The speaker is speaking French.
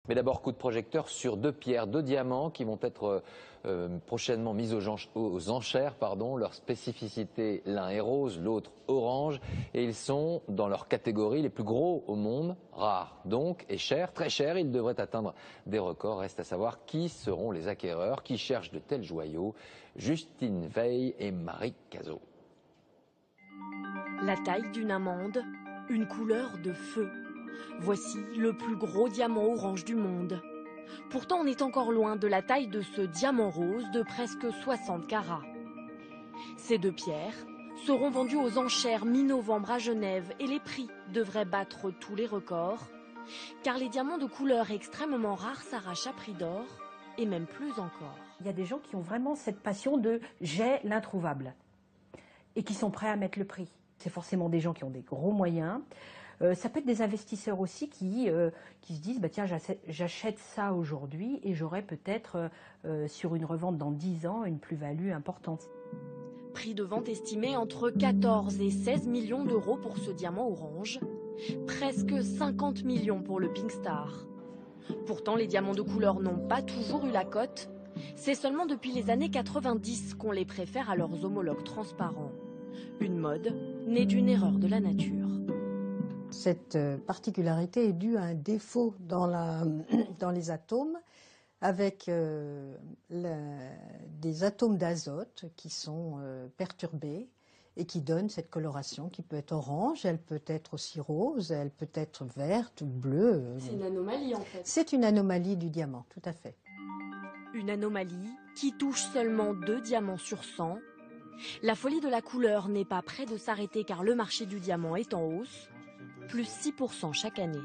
Mais d'abord, coup de projecteur sur deux pierres, deux diamants qui vont être prochainement mis aux enchères. Leur spécificité, l'un est rose, l'autre orange. Et ils sont, dans leur catégorie, les plus gros au monde, rares donc, et chers, très chers. Ils devraient atteindre des records. Reste à savoir qui seront les acquéreurs, qui cherchent de tels joyaux. Justine Veil et Marie Cazot. La taille d'une amande, une couleur de feu. Voici le plus gros diamant orange du monde. Pourtant, on est encore loin de la taille de ce diamant rose de presque 60 carats. Ces deux pierres seront vendues aux enchères mi-novembre à Genève et les prix devraient battre tous les records, car les diamants de couleur extrêmement rares s'arrachent à prix d'or et même plus encore. Il y a des gens qui ont vraiment cette passion de « j'ai l'introuvable » et qui sont prêts à mettre le prix. C'est forcément des gens qui ont des gros moyens. Ça peut être des investisseurs aussi qui se disent bah, « tiens, j'achète ça aujourd'hui et j'aurai peut-être sur une revente dans 10 ans une plus-value importante ». Prix de vente estimé entre 14 et 16 millions d'euros pour ce diamant orange, presque 50 millions pour le Pink Star. Pourtant, les diamants de couleur n'ont pas toujours eu la cote. C'est seulement depuis les années 90 qu'on les préfère à leurs homologues transparents. Une mode née d'une erreur de la nature. Cette particularité est due à un défaut dans les atomes, avec des atomes d'azote qui sont perturbés et qui donnent cette coloration qui peut être orange, elle peut être aussi rose, elle peut être verte ou bleue. C'est une anomalie en fait. C'est une anomalie du diamant, tout à fait. Une anomalie qui touche seulement 2 diamants sur 100. La folie de la couleur n'est pas près de s'arrêter car le marché du diamant est en hausse, plus 6% chaque année.